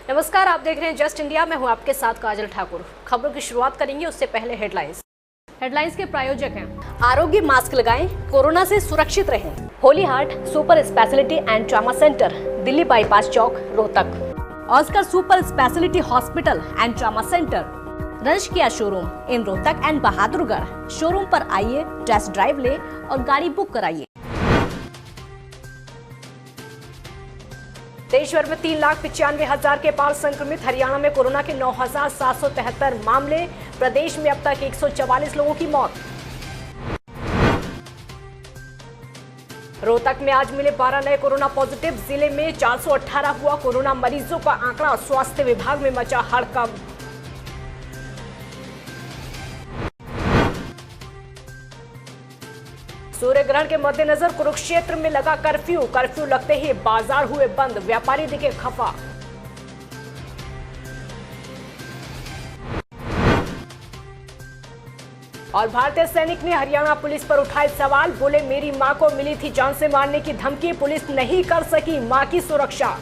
नमस्कार, आप देख रहे हैं जस्ट इंडिया। मैं हूं आपके साथ काजल ठाकुर। खबरों की शुरुआत करेंगे, उससे पहले हेडलाइंस के प्रायोजक हैं आरोग्य मास्क लगाएं, कोरोना से सुरक्षित रहें। Holy Heart Super Speciality and Trauma Centre, Delhi bypass चौक, Rohtak. Oscar Super Speciality Hospital and Trauma Centre, रंश किया showroom in Rohtak and Bahadurgarh. Showroom पर आइए, टेस्ट ड्राइव ले और गाड़ी बुक कराइए। देश भर में 3,95,000 के पार संक्रमित। हरियाणा में कोरोना के 9,773 मामले। प्रदेश में अब तक 144 लोगों की मौत। रोहतक में आज मिले 12 नए कोरोना पॉजिटिव। जिले में 418 हुआ कोरोना मरीजों का आंकड़ा। स्वास्थ्य विभाग में मचा हड़कंप। सूर्य ग्रहण के मद्देनजर कुरुक्षेत्र में लगा कर्फ्यू लगते ही बाजार हुए बंद, व्यापारी दिखे खफा। और भारतीय सैनिक ने हरियाणा पुलिस पर उठाए सवाल। बोले, मेरी मां को मिली थी जान से मारने की धमकी, पुलिस नहीं कर सकी मां की सुरक्षा।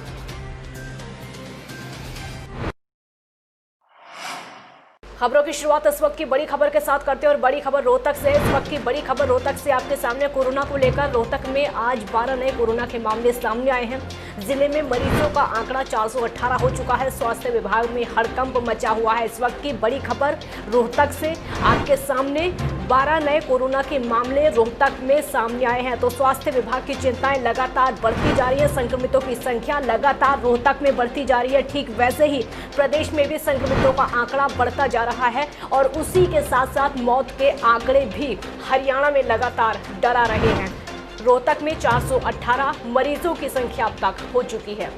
खबरों की शुरुआत इस वक्त की बड़ी खबर के साथ करते हैं और बड़ी खबर रोहतक से। इस वक्त की बड़ी खबर रोहतक से आपके सामने कोरोना को लेकर। रोहतक में आज 12 नए कोरोना के मामले सामने आए हैं। जिले में मरीजों का आंकड़ा 418 हो चुका है। स्वास्थ्य विभाग में हड़कंप मचा हुआ है। इस वक्त की बड़ी खबर रोहतक से आपके सामने। 12 नए कोरोना के मामले रोहतक में सामने आए हैं, तो स्वास्थ्य विभाग की चिंताएं लगातार बढ़ती जा रही है। संक्रमितों की संख्या लगातार रोहतक में बढ़ती जा रही है। ठीक वैसे ही प्रदेश में भी संक्रमितों का आंकड़ा बढ़ता जा रहा है और उसी के साथ साथ मौत के आंकड़े भी हरियाणा में लगातार डरा रहे हैं। रोहतक में 418 मरीजों की संख्या अब तक हो चुकी है।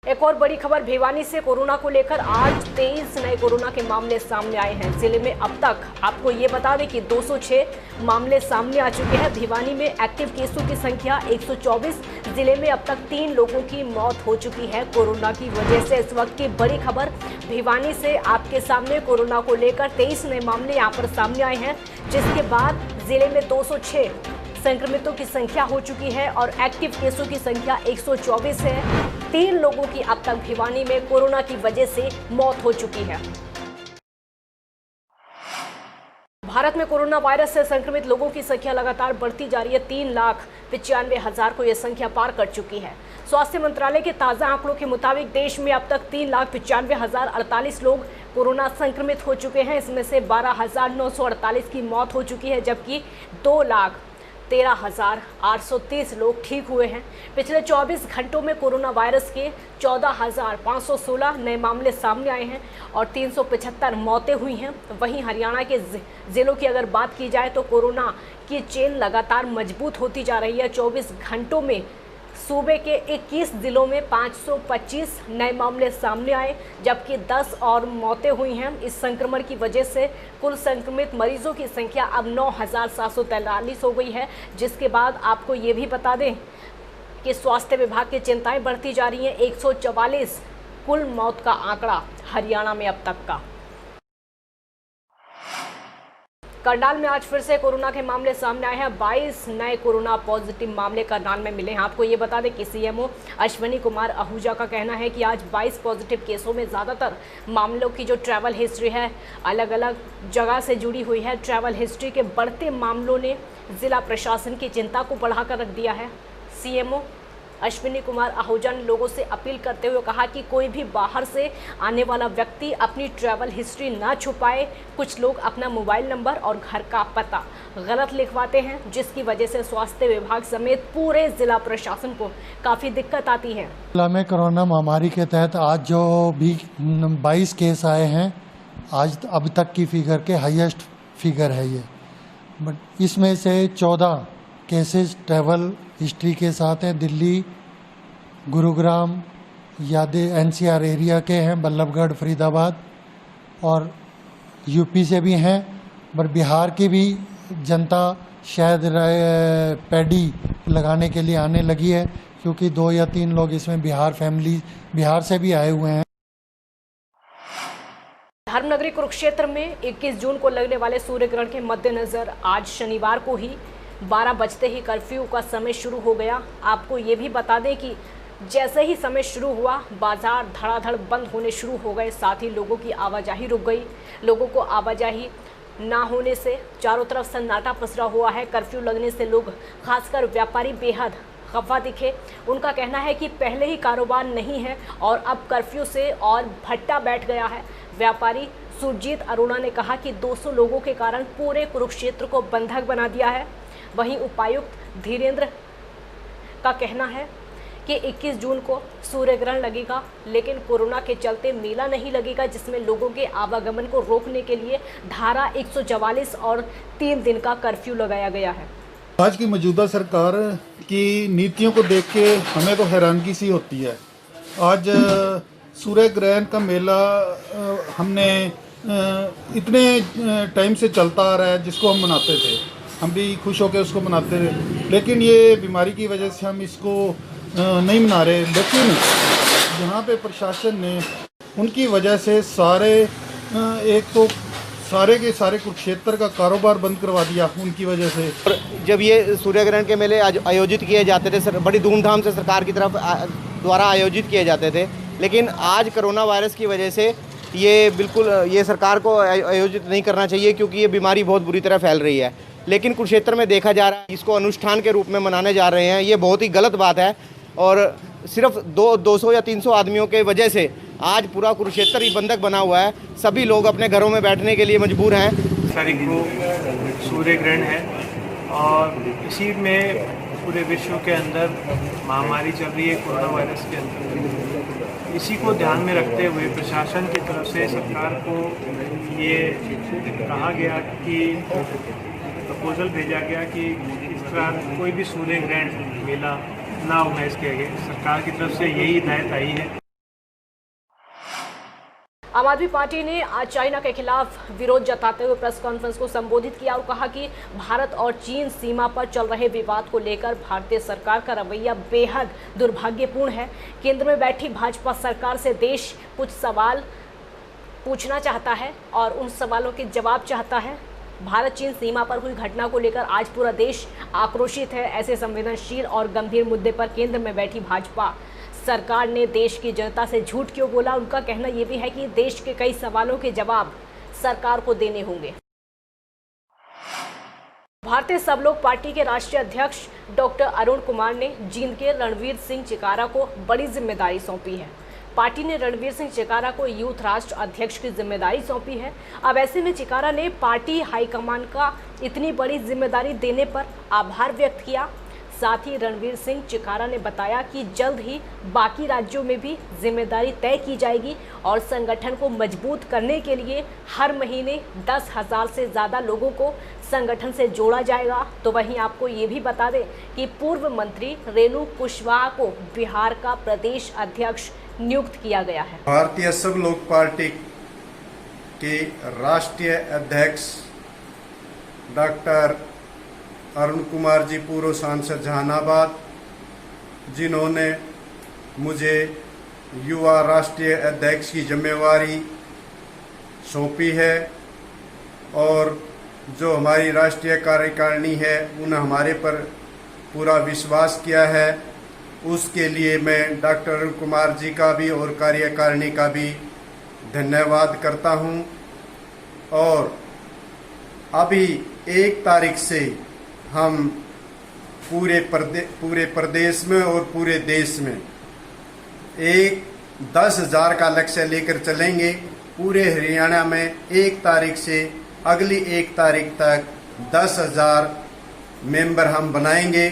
एक और बड़ी खबर भिवानी से। कोरोना को लेकर आज 23 नए कोरोना के मामले सामने आए हैं। जिले में अब तक आपको ये बता दें कि 206 मामले सामने आ चुके हैं। भिवानी में एक्टिव केसों की संख्या 124। जिले में अब तक 3 लोगों की मौत हो चुकी है कोरोना की वजह से। इस वक्त की बड़ी खबर भिवानी से आपके सामने। कोरोना को लेकर 23 नए मामले यहाँ पर सामने आए हैं, जिसके बाद जिले में 206 संक्रमितों की संख्या हो चुकी है और एक्टिव केसों की संख्या 124 है। 3 लोगों की अब तक भिवानी में कोरोना की वजह से मौत हो चुकी है। भारत में कोरोना वायरस से संक्रमित लोगों की संख्या लगातार बढ़ती जा रही है। 3,95,000 को यह संख्या पार कर चुकी है। स्वास्थ्य मंत्रालय के ताज़ा आंकड़ों के मुताबिक देश में अब तक 3,95,048 लोग कोरोना संक्रमित हो चुके हैं। इसमें से 12,948 की मौत हो चुकी है, जबकि 2,13,830 लोग ठीक हुए हैं। पिछले 24 घंटों में कोरोना वायरस के 14,516 नए मामले सामने आए हैं और 375 मौतें हुई हैं। वहीं हरियाणा के जिलों की अगर बात की जाए तो कोरोना की चेन लगातार मजबूत होती जा रही है। 24 घंटों में सूबे के 21 जिलों में 525 नए मामले सामने आए, जबकि 10 और मौतें हुई हैं। इस संक्रमण की वजह से कुल संक्रमित मरीजों की संख्या अब 9,743 हो गई है। जिसके बाद आपको ये भी बता दें कि स्वास्थ्य विभाग की चिंताएं बढ़ती जा रही हैं। 144 कुल मौत का आंकड़ा हरियाणा में अब तक का। करनाल में आज फिर से कोरोना के मामले सामने आए हैं। 22 नए कोरोना पॉजिटिव मामले करनाल में मिले हैं। आपको ये बता दें कि सीएमओ अश्विनी कुमार आहूजा का कहना है कि आज 22 पॉजिटिव केसों में ज़्यादातर मामलों की जो ट्रैवल हिस्ट्री है अलग अलग जगह से जुड़ी हुई है। ट्रैवल हिस्ट्री के बढ़ते मामलों ने जिला प्रशासन की चिंता को बढ़ाकर रख दिया है। सीएमओ अश्विनी कुमार आहूजा ने लोगों से अपील करते हुए कहा कि कोई भी बाहर से आने वाला व्यक्ति अपनी ट्रैवल हिस्ट्री ना छुपाए। कुछ लोग अपना मोबाइल नंबर और घर का पता गलत लिखवाते हैं, जिसकी वजह से स्वास्थ्य विभाग समेत पूरे जिला प्रशासन को काफ़ी दिक्कत आती है। जिला में कोरोना महामारी के तहत आज जो भी 22 केस आए हैं, आज अब तक की फिगर के हाईएस्ट फिगर है ये। बट इसमें से 14 केसेस ट्रैवल हिस्ट्री के साथ हैं। दिल्ली, गुरुग्राम, यादे एनसीआर एरिया के हैं, बल्लभगढ़, फरीदाबाद और यूपी से भी हैं। पर बिहार की भी जनता शायद पैडी लगाने के लिए आने लगी है, क्योंकि 2 या 3 लोग इसमें बिहार से भी आए हुए हैं। धर्मनगरी कुरुक्षेत्र में 21 जून को लगने वाले सूर्य ग्रहण के मद्देनजर आज शनिवार को ही 12 बजते ही कर्फ्यू का समय शुरू हो गया। आपको ये भी बता दें कि जैसे ही समय शुरू हुआ, बाजार धड़ाधड़ बंद होने शुरू हो गए। साथ ही लोगों की आवाजाही रुक गई। लोगों को आवाजाही ना होने से चारों तरफ सन्नाटा पसरा हुआ है। कर्फ्यू लगने से लोग, खासकर व्यापारी, बेहद खफा दिखे। उनका कहना है कि पहले ही कारोबार नहीं है और अब कर्फ्यू से और भट्टा बैठ गया है। व्यापारी सुरजीत अरोड़ा ने कहा कि 200 लोगों के कारण पूरे कुरुक्षेत्र को बंधक बना दिया है। वहीं उपायुक्त धीरेन्द्र का कहना है कि 21 जून को सूर्य ग्रहण लगेगा, लेकिन कोरोना के चलते मेला नहीं लगेगा, जिसमें लोगों के आवागमन को रोकने के लिए धारा 144 और 3 दिन का कर्फ्यू लगाया गया है। आज की मौजूदा सरकार की नीतियों को देख के हमें तो हैरानगी सी होती है। आज सूर्य ग्रहण का मेला हमने इतने टाइम से चलता आ रहा है, जिसको हम मनाते थे, हम भी खुश होकर उसको मनाते थे, लेकिन ये बीमारी की वजह से हम इसको नहीं मना रहे। लेकिन यहाँ पे प्रशासन ने उनकी वजह से एक तो सारे के सारे कुरुक्षेत्र का कारोबार बंद करवा दिया उनकी वजह से। और जब ये सूर्य ग्रहण के मेले आयोजित किए जाते थे, बड़ी धूमधाम से सरकार की तरफ द्वारा आयोजित किए जाते थे, लेकिन आज कोरोना वायरस की वजह से ये सरकार को आयोजित नहीं करना चाहिए, क्योंकि ये बीमारी बहुत बुरी तरह फैल रही है। लेकिन कुरुक्षेत्र में देखा जा रहा है, इसको अनुष्ठान के रूप में मनाने जा रहे हैं। ये बहुत ही गलत बात है और सिर्फ 200 या 300 आदमियों के वजह से आज पूरा कुरुक्षेत्र ही बंधक बना हुआ है। सभी लोग अपने घरों में बैठने के लिए मजबूर हैं। तारीख को सूर्य ग्रहण है और इसी में पूरे विश्व के अंदर महामारी चल रही है कोरोना वायरस के अंदर। इसी को ध्यान में रखते हुए प्रशासन की तरफ से सरकार को ये कहा गया कि प्रपोजल भेजा गया कि इस तरह कोई भी सूर्य ग्रहण मेला ना ऑर्गेनाइज किया गया। सरकार की तरफ से यही हिदायत आई है। आम आदमी पार्टी ने आज चाइना के खिलाफ विरोध जताते हुए प्रेस कॉन्फ्रेंस को संबोधित किया और कहा कि भारत और चीन सीमा पर चल रहे विवाद को लेकर भारतीय सरकार का रवैया बेहद दुर्भाग्यपूर्ण है। केंद्र में बैठी भाजपा सरकार से देश कुछ सवाल पूछना चाहता है और उन सवालों के जवाब चाहता है। भारत चीन सीमा पर हुई घटना को लेकर आज पूरा देश आक्रोशित है। ऐसे संवेदनशील और गंभीर मुद्दे पर केंद्र में बैठी भाजपा सरकार ने देश की जनता से झूठ क्यों बोला। उनका कहना यह भी है कि देश के कई सवालों के जवाब सरकार को देने होंगे। भारतीय सब लोग पार्टी के राष्ट्रीय अध्यक्ष डॉक्टर अरुण कुमार ने जींद के रणवीर सिंह चिकारा को बड़ी जिम्मेदारी सौंपी है। पार्टी ने रणवीर सिंह चिकारा को यूथ राष्ट्र अध्यक्ष की जिम्मेदारी सौंपी है। अब ऐसे में चिकारा ने पार्टी हाईकमान का इतनी बड़ी जिम्मेदारी देने पर आभार व्यक्त किया। साथ ही रणवीर सिंह चिकारा ने बताया कि जल्द ही बाकी राज्यों में भी जिम्मेदारी तय की जाएगी और संगठन को मजबूत करने के लिए हर महीने 10,000 से ज़्यादा लोगों को संगठन से जोड़ा जाएगा। तो वहीं आपको ये भी बता दें कि पूर्व मंत्री रेणु कुशवाहा को बिहार का प्रदेश अध्यक्ष नियुक्त किया गया है। भारतीय सब लोग पार्टी के राष्ट्रीय अध्यक्ष डॉक्टर अरुण कुमार जी, पूर्व सांसद जहानाबाद, जिन्होंने मुझे युवा राष्ट्रीय अध्यक्ष की जिम्मेवारी सौंपी है और जो हमारी राष्ट्रीय कार्यकारिणी है उन्हें हमारे पर पूरा विश्वास किया है, उसके लिए मैं डॉक्टर अरुण कुमार जी का भी और कार्यकारिणी का भी धन्यवाद करता हूं। और अभी 1 तारीख से हम पूरे प्रदेश में और पूरे देश में 10,000 का लक्ष्य लेकर चलेंगे। पूरे हरियाणा में 1 तारीख से अगली 1 तारीख तक 10,000 मेंबर हम बनाएंगे।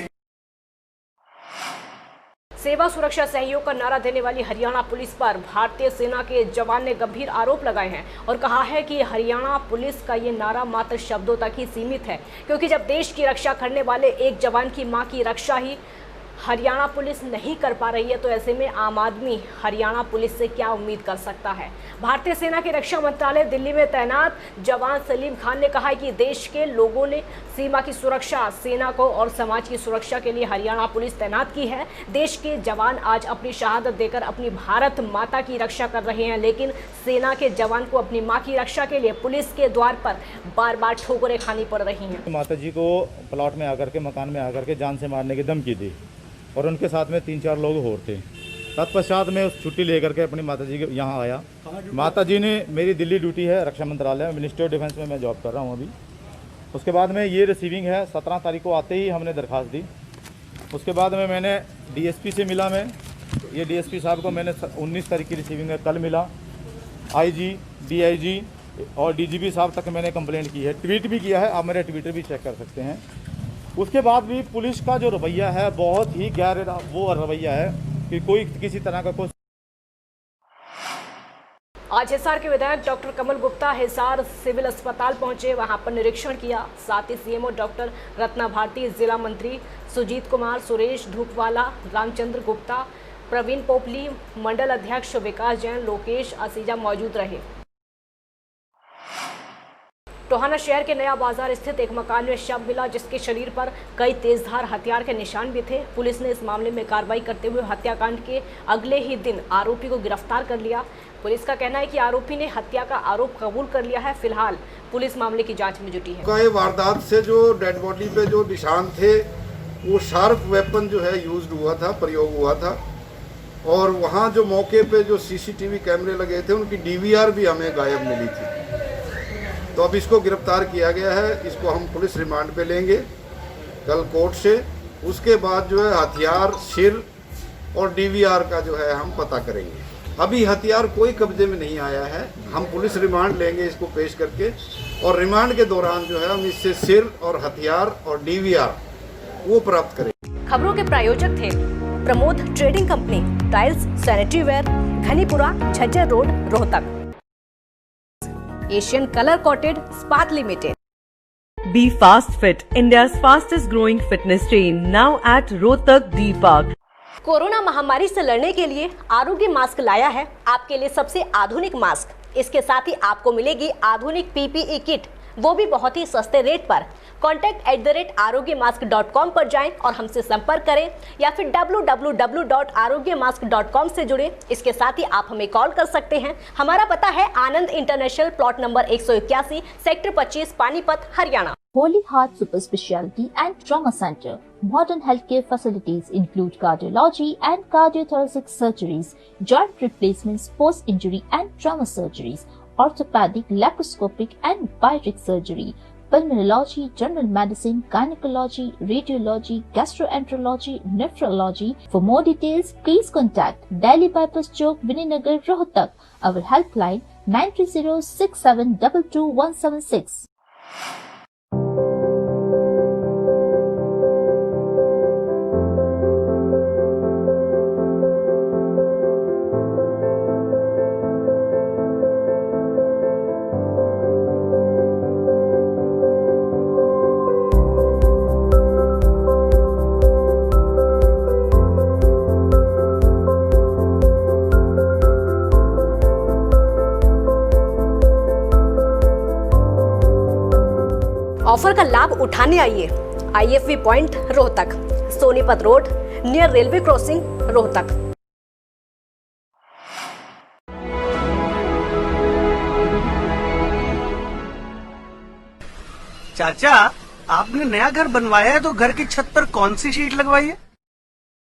सेवा सुरक्षा सहयोग का नारा देने वाली हरियाणा पुलिस पर भारतीय सेना के जवान ने गंभीर आरोप लगाए हैं और कहा है कि हरियाणा पुलिस का ये नारा मात्र शब्दों तक ही सीमित है, क्योंकि जब देश की रक्षा करने वाले एक जवान की मां की रक्षा ही हरियाणा पुलिस नहीं कर पा रही है, तो ऐसे में आम आदमी हरियाणा पुलिस से क्या उम्मीद कर सकता है। भारतीय सेना के रक्षा मंत्रालय दिल्ली में तैनात जवान सलीम खान ने कहा है कि देश के लोगों ने सीमा की सुरक्षा, सेना को और समाज की सुरक्षा के लिए हरियाणा पुलिस तैनात की है। देश के जवान आज अपनी शहादत देकर अपनी भारत माता की रक्षा कर रहे हैं, लेकिन सेना के जवान को अपनी माँ की रक्षा के लिए पुलिस के द्वार पर बार बार ठोकरें खानी पड़ रही हैं। माता जी को प्लॉट में आकर के, मकान में आकर के जान से मारने की धमकी दी और उनके साथ में 3-4 लोग और थे। तत्पश्चात मैं उस छुट्टी लेकर के अपनी माता जी के यहाँ आया। माता जी ने, मेरी दिल्ली ड्यूटी है रक्षा मंत्रालय में, मिनिस्ट्री ऑफ डिफेंस में मैं जॉब कर रहा हूँ अभी। उसके बाद में ये रिसीविंग है, 17 तारीख को आते ही हमने दरख्वास्त दी। उसके बाद में मैंने डीएसपी से मिला, मैं ये डीएसपी साहब को मैंने 19 तारीख की रिसीविंग है, कल मिला। आईजी, डीआईजी और डीजीपी साहब तक मैंने कंप्लेंट की है, ट्वीट भी किया है, आप मेरे ट्विटर भी चेक कर सकते हैं। उसके बाद भी पुलिस का जो रवैया है बहुत ही गैर वो रवैया है कि कोई किसी तरह का कोई। आज हिसार के विधायक डॉक्टर कमल गुप्ता हिसार सिविल अस्पताल पहुंचे, वहां पर निरीक्षण किया। साथ ही सीएमओ डॉक्टर रत्ना भारती, जिला मंत्री सुजीत कुमार, सुरेश धूपवाला, रामचंद्र गुप्ता, प्रवीण पोपली, मंडल अध्यक्ष विकास जैन, लोकेश असीजा मौजूद रहे। टोहाना शहर के नया बाजार स्थित एक मकान में शव मिला, जिसके शरीर पर कई तेजधार हथियार के निशान भी थे। पुलिस ने इस मामले में कार्रवाई करते हुए हत्याकांड के अगले ही दिन आरोपी को गिरफ्तार कर लिया। पुलिस का कहना है कि आरोपी ने हत्या का आरोप कबूल कर लिया है। फिलहाल पुलिस मामले की जांच में जुटी है। ये वारदात से जो डेड बॉडी पे जो निशान थे वो शार्प वेपन जो है यूज्ड हुआ था, प्रयोग हुआ था। और वहाँ जो मौके पे जो सीसीटीवी कैमरे लगे थे उनकी डीवीआर भी हमें गायब मिली थी। तो अब इसको गिरफ्तार किया गया है, इसको हम पुलिस रिमांड पे लेंगे कल कोर्ट से। उसके बाद जो है हथियार, सिर और डीवीआर का जो है हम पता करेंगे। अभी हथियार कोई कब्जे में नहीं आया है, हम पुलिस रिमांड लेंगे इसको पेश करके, और रिमांड के दौरान जो है हम इससे सिर और हथियार और डीवीआर वो प्राप्त करेंगे। खबरों के प्रायोजक थे Pramod Trading Company, tiles, sanitary ware, Ghanipura, Jhajjar road, Rohtak. Asian Colour Coated Spat Limited. Be Fast Fit, India's fastest growing fitness chain, now at Rohtak D Park. Corona महामारी से लड़ने के लिए आरोग्य मास्क लाया है आपके लिए सबसे आधुनिक मास्क। इसके साथ ही आपको मिलेगी आधुनिक पीपीई किट, वो भी बहुत ही सस्ते रेट पर। contact@arogyamask.com पर जाएं और हमसे संपर्क करें, या फिर www.arogyamask.com से जुड़ें। इसके साथ ही आप हमें कॉल कर सकते हैं। हमारा पता है Anand International, plot number 181, sector 25, Panipat, Haryana. Holy Heart Super Speciality and Trauma Center. Modern healthcare facilities include cardiology and cardiothoracic surgeries, joint replacements, post-injury and trauma surgeries, orthopedic, laparoscopic and bariatric surgery, pulmonology, general medicine, gynecology, radiology, gastroenterology, nephrology. For more details, please contact Delhi Bypass Chowk, Vininagar, Rohtak. Our helpline 93067222176. Offer का लाभ उठाने आइए IFV point Rohtak, Sonipat road, near railway crossing, Rohtak. चाचा, आपने नया घर बनवाया है तो घर की छत पर कौन सी शीट लगवाई है?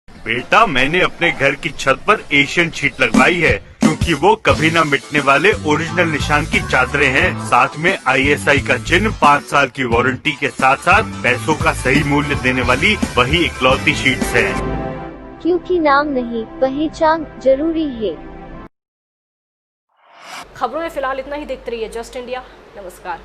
बेटा, मैंने अपने घर की छत पर एशियन शीट लगवाई है, क्योंकि वो कभी न मिटने वाले ओरिजिनल निशान की चादरें हैं। साथ में ISI का चिन्ह, 5 साल की वारंटी के साथ साथ पैसों का सही मूल्य देने वाली वही इकलौती शीट्स हैं। क्योंकि नाम नहीं, पहचान जरूरी है। खबरों में फिलहाल इतना ही। देखते रहिए जस्ट इंडिया। नमस्कार।